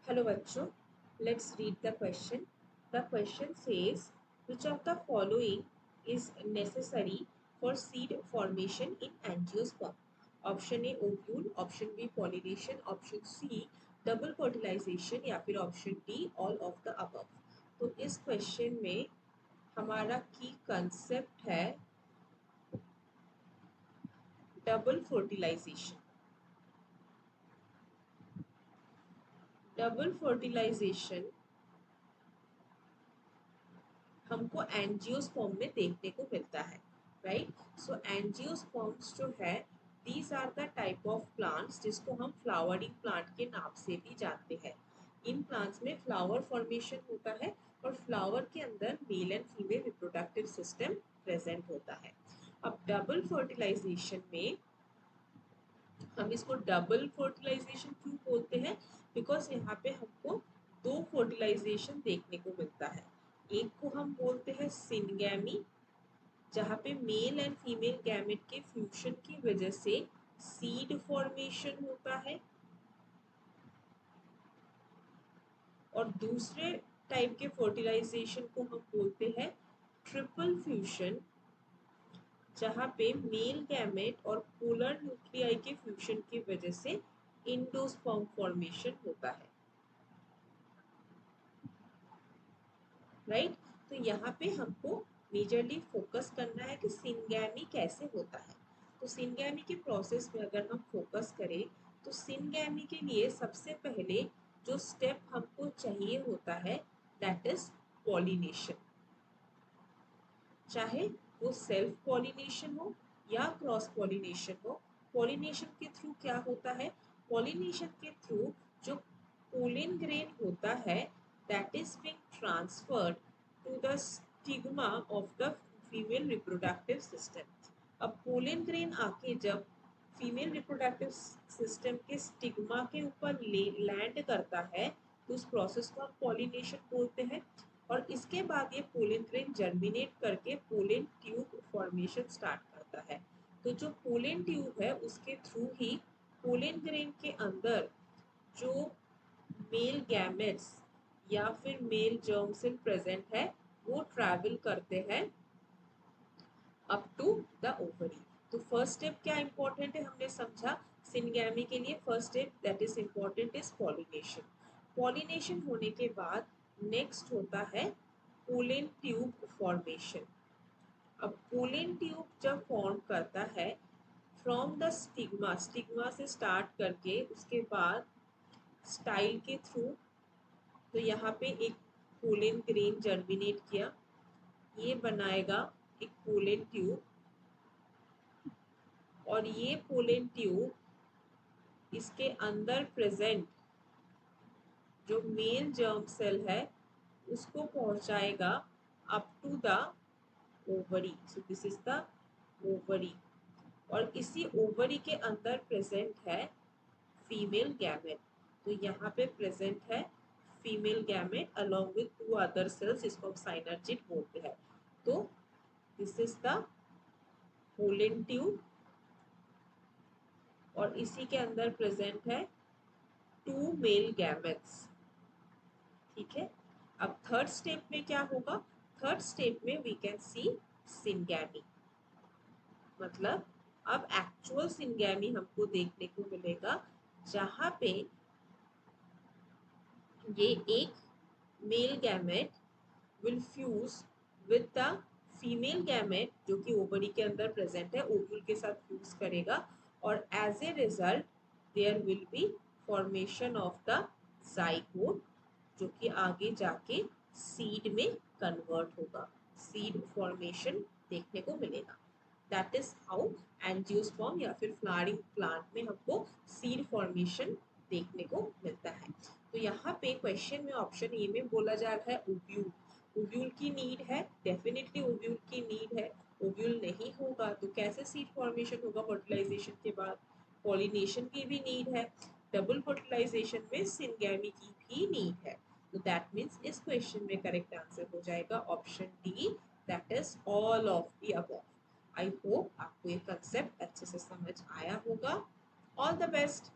Hello बच्चों, let's read the question. The question says, which of the following is necessary for seed formation in angiosperm? Option A ovule, option B pollination, option C double fertilization या फिर option D all of the above. तो इस question में हमारा की concept है double fertilization. Double fertilisation हमको angiosperm में देखने को मिलता है, राइट? सो एंजियोस्पर्म्स जो है these are the type of plants जिसको हम फ्लावरिंग प्लांट के नाम से भी जानते हैं. इन प्लांट्स में फ्लावर फॉर्मेशन होता है और फ्लावर के अंदर male and female reproductive system present होता है. अब डबल फर्टिलाइजेशन में हम इसको डबल फर्टिलाइजेशन क्यों बोलते हैं? बिकॉज यहाँ पे हमको दो फर्टिलाइजेशन देखने को मिलता है. एक को हम बोलते हैं सिनगैमी, जहाँ पे मेल एंड फीमेल गैमेट के फ्यूजन की वजह से सीड फॉर्मेशन होता है. और दूसरे टाइप के फर्टिलाइजेशन को हम बोलते हैं ट्रिपल फ्यूजन, जहाँ पे मेल गैमेट और पोलर न्यूक्लियाई के फ्यूजन की वजह से इंडोस्पर्म फॉर्मेशन होता है, राइट? तो यहाँ पे हमको मेजरली फोकस करना है कि सिनगैमी कैसे होता है. तो सिनगैमी के प्रोसेस में अगर हम फोकस करें तो सिनगैमी के लिए सबसे पहले जो स्टेप हमको चाहिए होता है दैट इज पॉलिनेशन. चाहे वो सेल्फ पॉलिनेशन हो या क्रॉस पॉलिनेशन हो. पॉलिनेशन के थ्रू क्या होता है? पॉलिनेशन के थ्रू जो पोलन ग्रेन होता है that is being transferred to the stigma of the female reproductive system. अब पोलन ग्रेन आके जब फीमेल रिप्रोडक्टिव सिस्टम के स्टिग्मा के ऊपर लैंड करता है तो उस प्रोसेस को हम पॉलिनेशन बोलते हैं. और इसके बाद ये पोलन ग्रेन जर्मिनेट करके पोलन ट्यूब फॉर्मेशन स्टार्ट करता है. तो जो पोलन ट्यूब है उसके थ्रू ही पोलन ग्रेन के अंदर जो मेल गैमेट्स या फिर मेल जर्म सेल प्रेजेंट है वो ट्रैवल करते हैं अप टू द ओवरी. तो फर्स्ट स्टेप क्या इंपॉर्टेंट है हमने समझा. सिनगैमी के लिए first step that is important is pollination. Pollination होने के बाद नेक्स्ट होता है पोलन ट्यूब फॉर्मेशन. अब पोलन ट्यूब जब फॉर्म करता है फ्रॉम द स्टिग्मा, स्टिग्मा से स्टार्ट करके उसके बाद स्टाइल के थ्रू, तो यहाँ पे एक पोलन ग्रेन जर्मिनेट किया, ये बनाएगा एक पोलन ट्यूब. और ये पोलन ट्यूब इसके अंदर प्रेजेंट जो मेल जर्म सेल है उसको पहुंचाएगा up to the ovary. So this is the ovary. और इसी ओवरी के अंदर प्रेजेंट है फीमेल गैमेट. तो यहाँ पे प्रेजेंट है female gamete along with to other sales, इसको हम साइनर्जिड बोलते हैं. तो this is the pollen tube और इसी के अंदर प्रेजेंट है टू मेल गैमेट्स. ठीक है. अब थर्ड स्टेप में क्या होगा? थर्ड स्टेप में वी कैन सी सिनगैमी. मतलब अब एक्चुअल सिनगैमी हमको देखने को मिलेगा जहां पे ये एक male gamete will fuse with the female gamete जो कि ओवरी के अंदर प्रेजेंट है, ओव्यूल के साथ फ्यूज करेगा और as a result there will be formation of the zygote जो कि आगे जाके सीड में कन्वर्ट होगा. सीड फॉर्मेशन देखने को मिलेगा. दैट इज हाउ एंजियोस्पर्म या फिर फ्लावरिंग प्लांट में हमको सीड फॉर्मेशन देखने को मिलता है. तो यहाँ पे क्वेश्चन में ऑप्शन ए में बोला जा रहा है ओव्यूल. ओव्यूल की नीड है, डेफिनेटली ओव्यूल की नीड है. ओव्यूल नहीं होगा तो कैसे सीड फॉर्मेशन होगा फर्टिलाइजेशन के बाद? पॉलिनेशन की भी नीड है. डबल फर्टिलाइजेशन में सिनगैमी की भी नीड है. तो दैट मीन्स इस क्वेश्चन में करेक्ट आंसर हो जाएगा option D, that is all of the above. I hope आपको ये कंसेप्ट अच्छे से समझ आया होगा. All the best.